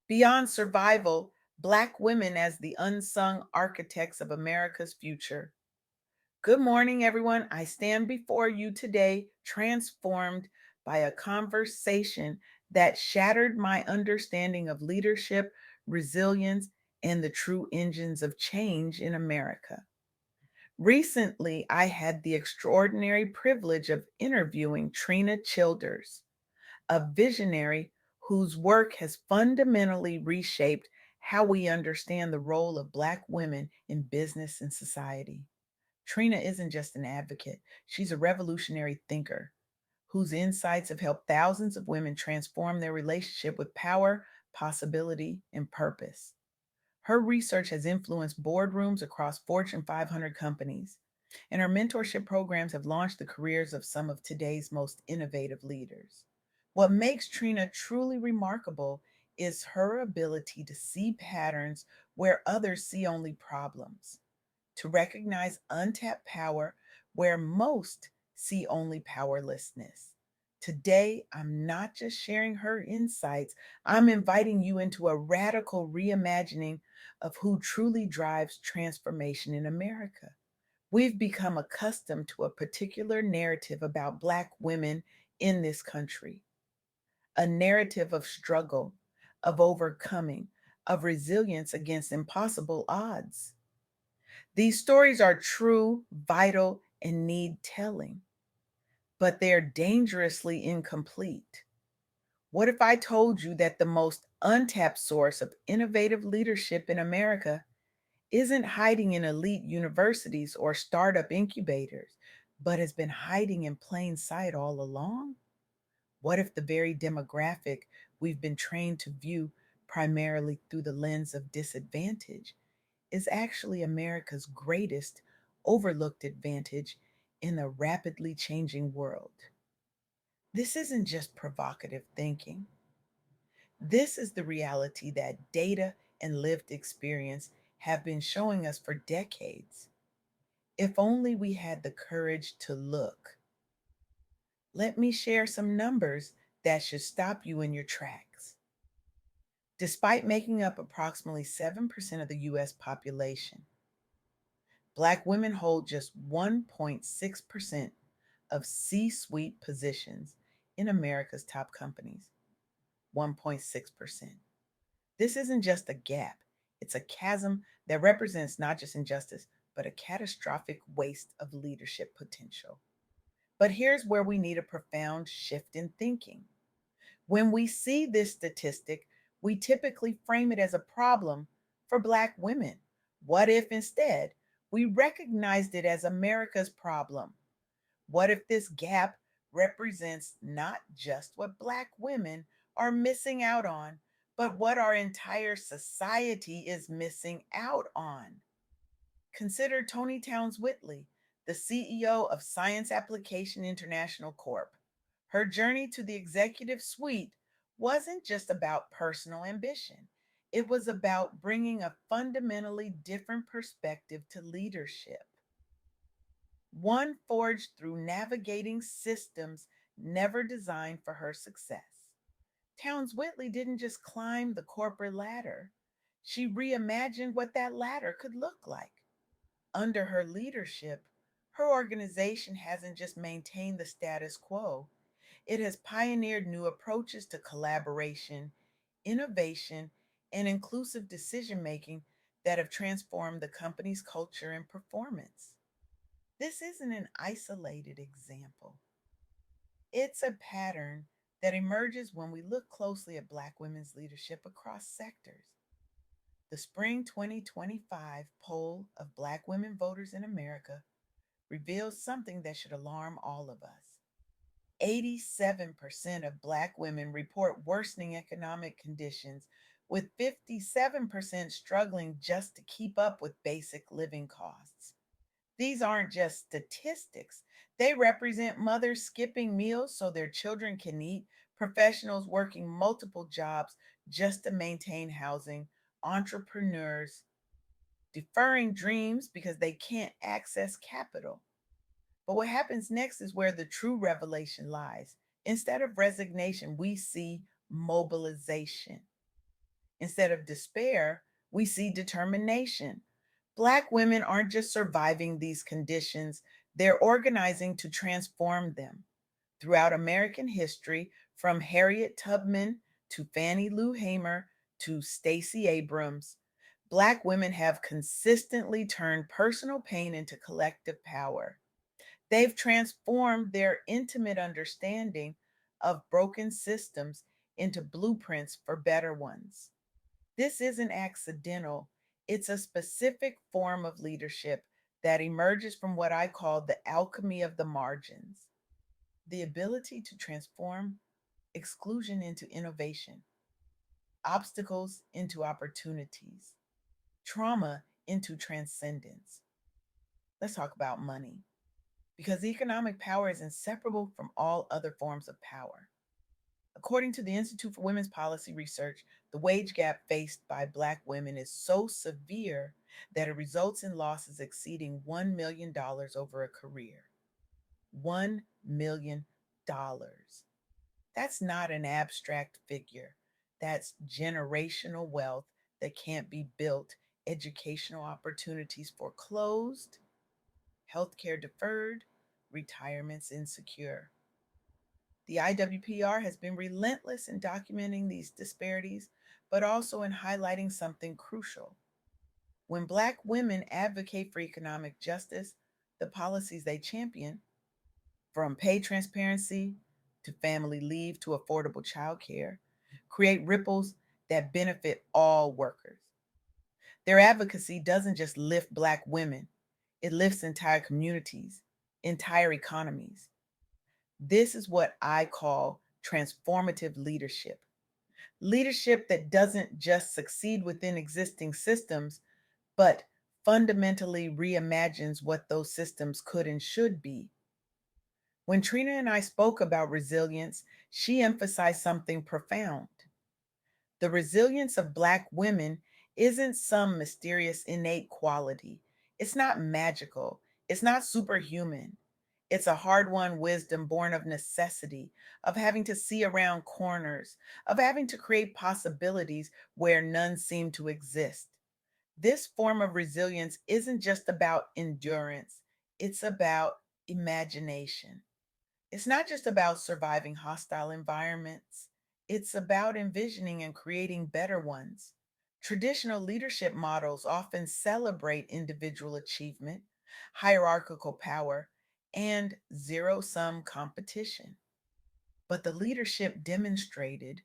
Beyond survival, Black women as the unsung architects of America's future. Good morning, everyone. I stand before you today transformed by a conversation that shattered my understanding of leadership, resilience, and the true engines of change in America. Recently, I had the extraordinary privilege of interviewing Trina Childers, a visionary whose work has fundamentally reshaped how we understand the role of Black women in business and society. Trina isn't just an advocate, she's a revolutionary thinker whose insights have helped thousands of women transform their relationship with power, possibility, and purpose. Her research has influenced boardrooms across Fortune 500 companies, and her mentorship programs have launched the careers of some of today's most innovative leaders. What makes Trina truly remarkable is her ability to see patterns where others see only problems, to recognize untapped power where most see only powerlessness. Today, I'm not just sharing her insights, I'm inviting you into a radical reimagining of who truly drives transformation in America. We've become accustomed to a particular narrative about Black women in this country, a narrative of struggle, of overcoming, of resilience against impossible odds. These stories are true, vital, and need telling, but they're dangerously incomplete. What if I told you that the most untapped source of innovative leadership in America isn't hiding in elite universities or startup incubators, but has been hiding in plain sight all along? What if the very demographic we've been trained to view primarily through the lens of disadvantage is actually America's greatest overlooked advantage in a rapidly changing world? This isn't just provocative thinking. This is the reality that data and lived experience have been showing us for decades. If only we had the courage to look. Let me share some numbers that should stop you in your tracks. Despite making up approximately 7% of the US population, Black women hold just 1.6% of C suite positions in America's top companies. 1.6%. This isn't just a gap, it's a chasm that represents not just injustice, but a catastrophic waste of leadership potential. But here's where we need a profound shift in thinking. When we see this statistic, we typically frame it as a problem for Black women. What if instead we recognized it as America's problem? What if this gap represents not just what Black women are missing out on, but what our entire society is missing out on? Consider Tony Towns Whitley, the CEO of Science Application International Corp. Her journey to the executive suite wasn't just about personal ambition, it was about bringing a fundamentally different perspective to leadership, one forged through navigating systems never designed for her success. Towns Whitley didn't just climb the corporate ladder, she reimagined what that ladder could look like. Under her leadership, her organization hasn't just maintained the status quo, it has pioneered new approaches to collaboration, innovation, and inclusive decision making that have transformed the company's culture and performance. This isn't an isolated example, it's a pattern that emerges when we look closely at Black women's leadership across sectors. The spring 2025 poll of Black women voters in America reveals something that should alarm all of us. 87% of Black women report worsening economic conditions, with 57% struggling just to keep up with basic living costs. These aren't just statistics, they represent mothers skipping meals so their children can eat, professionals working multiple jobs just to maintain housing, entrepreneurs deferring dreams because they can't access capital. But what happens next is where the true revelation lies. Instead of resignation, we see mobilization. Instead of despair, we see determination. Black women aren't just surviving these conditions, they're organizing to transform them. Throughout American history, from Harriet Tubman to Fannie Lou Hamer to Stacey Abrams, Black women have consistently turned personal pain into collective power. They've transformed their intimate understanding of broken systems into blueprints for better ones. This isn't accidental, it's a specific form of leadership that emerges from what I call the alchemy of the margins, the ability to transform exclusion into innovation, obstacles into opportunities, trauma into transcendence. Let's talk about money, because economic power is inseparable from all other forms of power. According to the Institute for Women's Policy Research, the wage gap faced by Black women is so severe that it results in losses exceeding $1 million over a career. $1 million. That's not an abstract figure. That's generational wealth that can't be built, educational opportunities foreclosed, healthcare deferred, retirements insecure. The IWPR has been relentless in documenting these disparities, but also in highlighting something crucial. When Black women advocate for economic justice, the policies they champion, from pay transparency to family leave to affordable childcare, create ripples that benefit all workers. Their advocacy doesn't just lift Black women, it lifts entire communities, entire economies. This is what I call transformative leadership. Leadership that doesn't just succeed within existing systems, but fundamentally reimagines what those systems could and should be. When Trina and I spoke about resilience, she emphasized something profound. The resilience of Black women isn't some mysterious innate quality. It's not magical. It's not superhuman. It's a hard won wisdom born of necessity, of having to see around corners, of having to create possibilities where none seem to exist. This form of resilience isn't just about endurance, it's about imagination. It's not just about surviving hostile environments, it's about envisioning and creating better ones. Traditional leadership models often celebrate individual achievement, hierarchical power, and zero sum competition. But the leadership demonstrated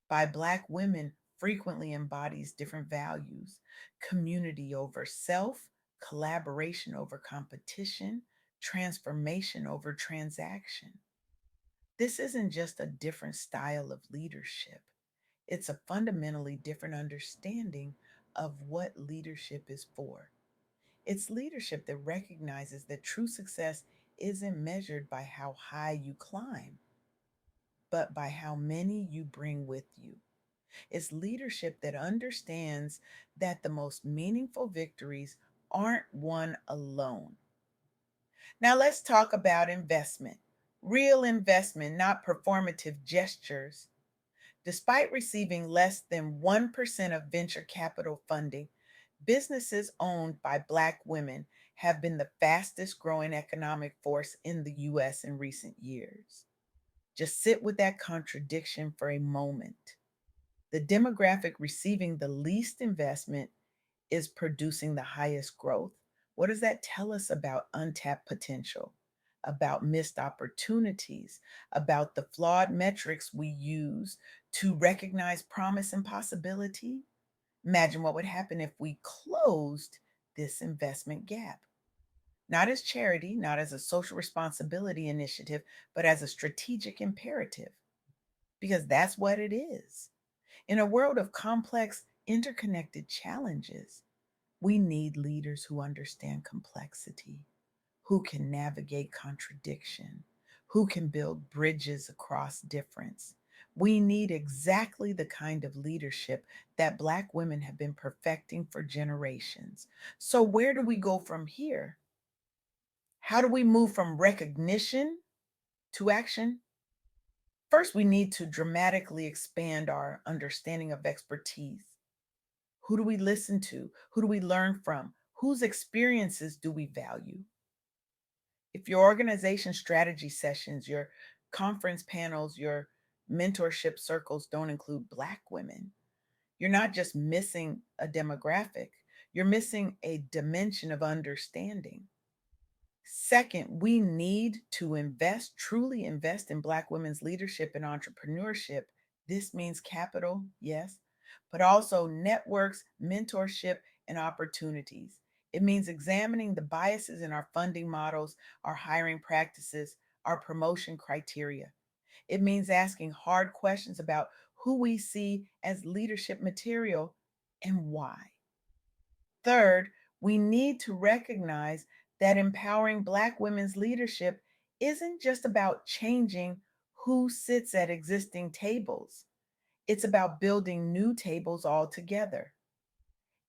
by Black women frequently embodies different values: community over self, collaboration over competition, transformation over transaction. This isn't just a different style of leadership, it's a fundamentally different understanding of what leadership is for. It's leadership that recognizes that true success isn't measured by how high you climb, but by how many you bring with you. It's leadership that understands that the most meaningful victories aren't won alone. Now, let's talk about investment. Real investment, not performative gestures. Despite receiving less than 1% of venture capital funding, businesses owned by Black women have been the fastest growing economic force in the US in recent years. Just sit with that contradiction for a moment. The demographic receiving the least investment is producing the highest growth. What does that tell us about untapped potential, about missed opportunities, about the flawed metrics we use to recognize promise and possibility? Imagine what would happen if we closed this investment gap. Not as charity, not as a social responsibility initiative, but as a strategic imperative, because that's what it is. In a world of complex, interconnected challenges, we need leaders who understand complexity, who can navigate contradiction, who can build bridges across difference. We need exactly the kind of leadership that Black women have been perfecting for generations. So, where do we go from here? How do we move from recognition to action? First, we need to dramatically expand our understanding of expertise. Who do we listen to? Who do we learn from? Whose experiences do we value? If your organization strategy sessions, your conference panels, your mentorship circles don't include Black women, you're not just missing a demographic, you're missing a dimension of understanding. Second, we need to invest, truly invest in Black women's leadership and entrepreneurship. This means capital, yes, but also networks, mentorship, and opportunities. It means examining the biases in our funding models, our hiring practices, our promotion criteria. It means asking hard questions about who we see as leadership material and why. Third, we need to recognize that empowering Black women's leadership isn't just about changing who sits at existing tables, it's about building new tables altogether.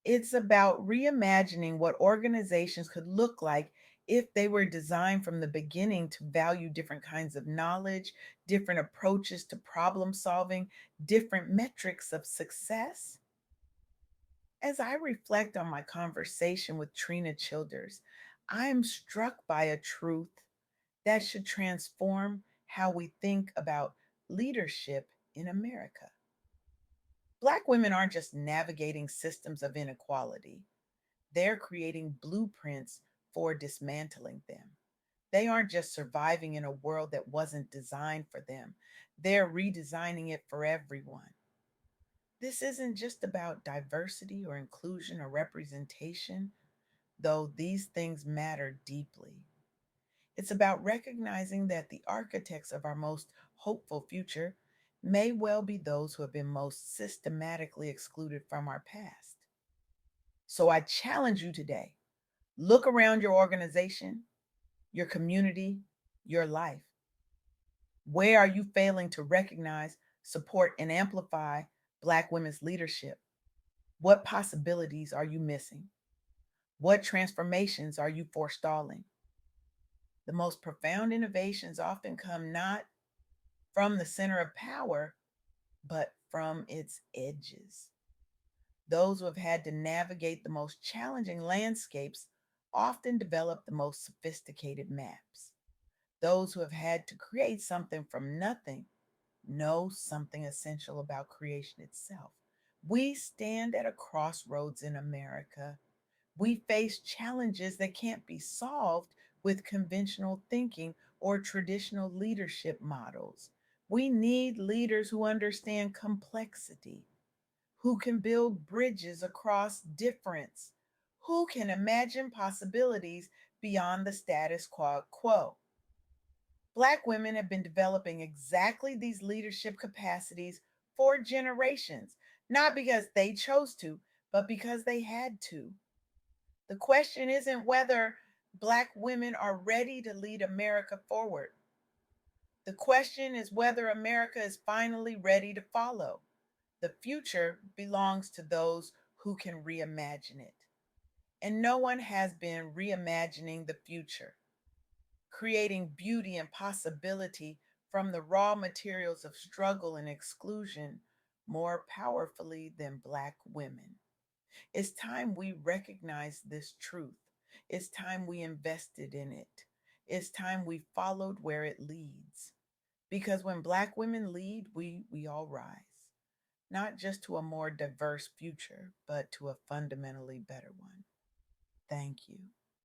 It's about reimagining what organizations could look like if they were designed from the beginning to value different kinds of knowledge, different approaches to problem solving, different metrics of success. As I reflect on my conversation with Trina Childers, I am struck by a truth that should transform how we think about leadership in America. Black women aren't just navigating systems of inequality, they're creating blueprints for dismantling them. They aren't just surviving in a world that wasn't designed for them, they're redesigning it for everyone. This isn't just about diversity or inclusion or representation, though these things matter deeply. It's about recognizing that the architects of our most hopeful future may well be those who have been most systematically excluded from our past. So I challenge you today, look around your organization, your community, your life. Where are you failing to recognize, support, and amplify Black women's leadership? What possibilities are you missing? What transformations are you forestalling? The most profound innovations often come not from the center of power, but from its edges. Those who have had to navigate the most challenging landscapes often develop the most sophisticated maps. Those who have had to create something from nothing know something essential about creation itself. We stand at a crossroads in America. We face challenges that can't be solved with conventional thinking or traditional leadership models. We need leaders who understand complexity, who can build bridges across difference, who can imagine possibilities beyond the status quo. Black women have been developing exactly these leadership capacities for generations, not because they chose to, but because they had to. The question isn't whether Black women are ready to lead America forward. The question is whether America is finally ready to follow. The future belongs to those who can reimagine it. And no one has been reimagining the future, creating beauty and possibility from the raw materials of struggle and exclusion more powerfully than Black women. It's time we recognize this truth. It's time we invested in it. It's time we followed where it leads. Because when Black women lead, we all rise, not just to a more diverse future, but to a fundamentally better one. Thank you.